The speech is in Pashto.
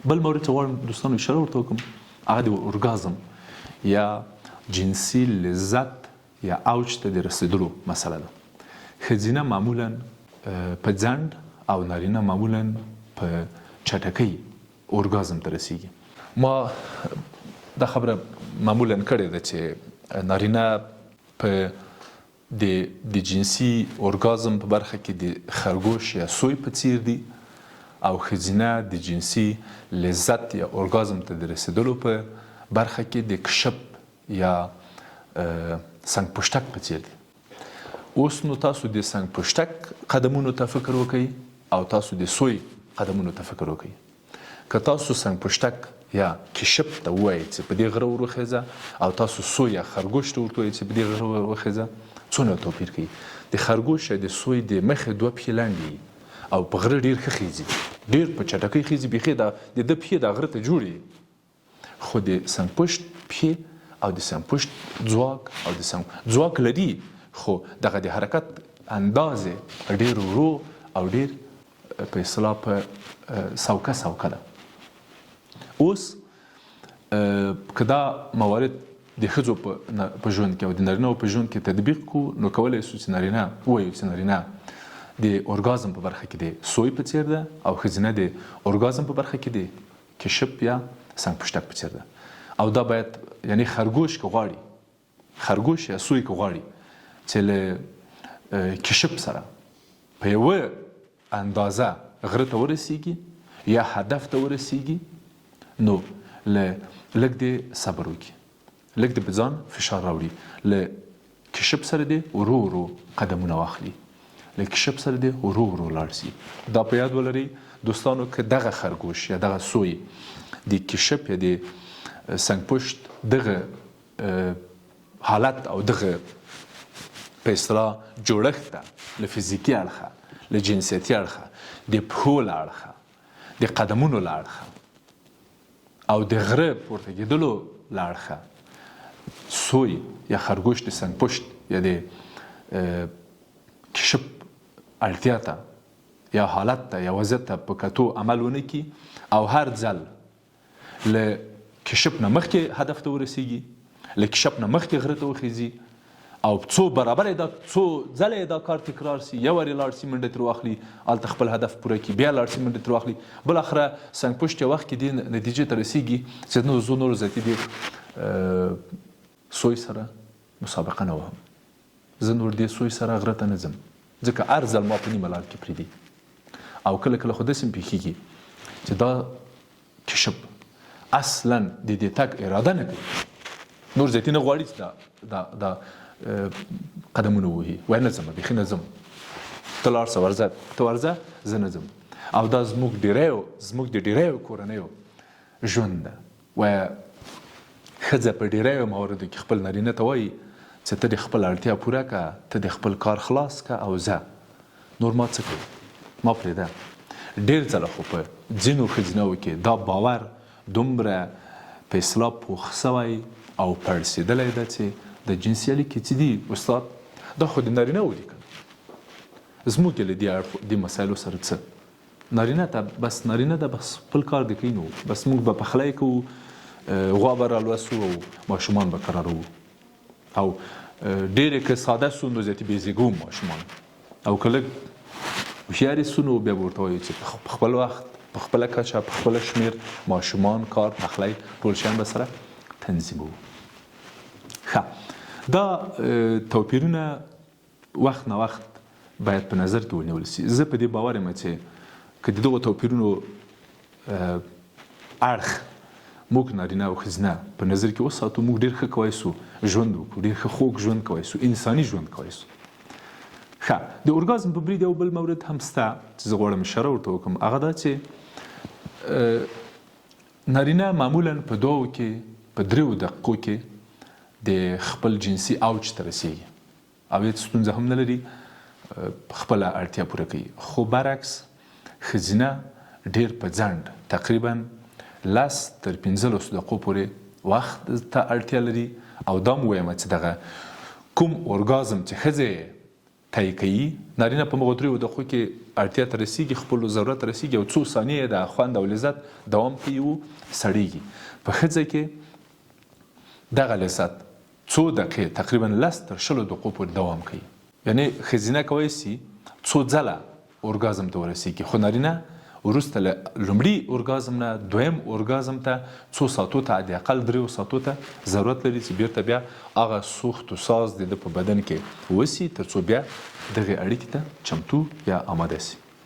بل مورد ته غواړم دوستانو اشاره ورته وکړم هغه د اورګازم یا جنسي لذت یا اوج ته د رسیدلو مسله ده. ښځینه معمولا په ځنډ او نارینه معمولا په چټکۍ اورګازم ته رسیږي. ما دا خبره معمولا کړې ده چې نارینه په د جنسي اورګازم په برخه کې د خرګوش یا سوی په څیر دي او ښځینه د جنسي لذت یا اورګازم ته د رسیدلو په برخه کې د کشپ یا سنگ پشتک په څیر دي. اوس نو تاسو د سنگ پشتک قدمونو ته فکر وکړئ او تاسو د سوی قدمونو ته فکر وکړئ. که تاسو سنگ پشتک یا کشپ ته ووایئ چې په دې غره وروخیزه او تاسو سوی یا خرګوش ته ورته ووایئ چې په دې غره وروخیزه، څونه توپیر کوي؟ د خرګوش یا د سوی د مخې دوه پښې لنډې او په غره ډېر ښه خیزي، ډېر په چټکۍ خیزي، بیخي د ده پښې د غره ته جوړې. خو د سنگ پشت پښې او د سنگ پشت ځواک او د سنگ ځواک لري، خو دغه د حرکت اندازې ډېر ورو او ډېر په اصطلاح په سوکه ده. اوس که دا موارد د ښځو په ژوند کې او د نارینه‌و په ژوند کې تطبیق کړو، نو کولی شو چې نارینه ووایو چې نارینه د اورګازم په برخه کې د سوی په څیر ده او ښځینه د اورګازم په برخه کې د کشپ یا سنگ پشتک په څیر ده. او دا باید یعنی خرګوش که غواړي، خرګوش یا سوی که غواړي چې له کشپ سره په یوه اندازه غره ته ورسیږي یا هدف ته ورسیږي، نو لږ د صبر وکړي، لږ د بځان فشار راوړي، له کشپ سره د ورو ورو قدمونه واخلي، له کشپ سره د ورو ورو لاړ شي. دا په یاد ولرئ دوستانو که دغه خرګوش یا دغه سوی د کشپ یا د سنگ پشت دغه حالت او دغه په اصطلاح جوړښت ته له فزیکي اړخه، له جنسیتي اړخه، د پښو له اړخه، د قدمونو له اړخه او د غره پورته کېدلو له اړخه سوی یا خرګوش د سنگ پشت یا د کشپ اړتیا ته یا حالت ته یا وضعیت ته په کتو عمل ونه کړي او هر ځل له کشپ نه مخکې هدف ته ورسیږي، له کشپ نه مخکې غره ته وخیزي او څو برابر دا څو ځله دا کار تکرار سي، یو وارې لاړ سي منډه تر واخلي، هلته خپل هدف پوره کړي، بیا لاړ سي منډه تر واخلي، بالاخره سنگ پشت یو وخت کې دې نتیجې ته رسیږي چې نو زه نور ذاتي دې سوی سره مسابقه نه وهم، زه نور دې سوی سره غره ته نه ځم، ځکه هر ځل ما په نیمه لار کې پرېږدي. او کله کله خو داسې پېښېږي چې دا کشپ اصلا د دې تګ اراده نه کوي، نور ذاتي نه غواړي چې دا قدمونه وهي، وایي نه ځم، بیخي نه ځم، ته لاړ شه ورځه، ته ورځه زه نه ځم. او دا زموږ د ډېریو کورنیو ژوند ده. وایه ښځه په ډېریو مواردو کې خپل نارینه ته وایي چې ته د خپل اړتیا پوره کړه، ته د خپل کار خلاص کړه او ځه، نور ما څه کوي، ما پرېږده. ډېر ځله خو په ځینو ښځینهو کې دا باور دومره په اصطلاح پوخ سوی او پړسېدلی ده چې د جنسي اړیکې چې دي استاد دا خو د نارینه‌و دي که زموږ یې له دې مسایلو سره څه، نارینه ته بس نارینه ده بس خپل کار دې کوي، نو بس موږ به پخلی کوو، غوا به رالوسو او ماشومان به کرارو، او ډېرې که ساده سو نو زیاتې بېزېږو ماشومان، او که لږ هوښیارې سو نو بیا به ورته وایو چې په خپل وخت په خپله کچه په خپله شمېر ماشومان، کار، پخلی ټول شیان به سره تنظیموو. ښه، دا توپیرونه وخت نه وخت باید په نظر کې ونیول سي. زه په دې باور یم چې که د دغو توپیرونو اړخ موږ نارینه او ښځینه په نظر کې وساتو، موږ ډېر ښه کولی سو ژوند وکړو، ډېر ښه خوږ ژوند کولی سو، انساني ژوند کولی سو. ښه، د اورګازم په برید یو بل مورد هم شته چې زه غواړم اشاره ورته وکړم، هغه دا چې نارینه معمولا په دوو کې په دریو دقیقو کې د خپل جنسي اوج ته رسیږي او هېڅ ستونزه هم نه لري، خپله اړتیا پوره کوي. خو برعکس ښځینه ډېر په ځنډ تقریبا 10 تر 15 دقیقو پورې وخت ته اړتیا لري. او دا م ویمه چې دغه کوم اورګازم چې ښځې طی کوي، نارینه په مغو 3 دقیقو کې اړتیا ته رسیږي، خپل ضرورت ته رسیږي او څو ثانیې د خوند او لذت دوام کوي او سړیږي. په ښځه کې دغه لذت څو دقیقې تقریبا 10 تر 20 دقیقو پورې دوام کوي. یعنی ښځینه کولی شي څو ځله اورګازم ته ورسیږي، خو نارینه وروسته له لومړي اورګازم نه دویم اورګازم ته څو ساعتو ته د اقل 3 ساعتو ته ضرورت لري چې بیرته بیا هغه سوخت و ساز د په بدن کې وسی تر څو بیا دغه اړیکې ته چمتو یا آماده شي.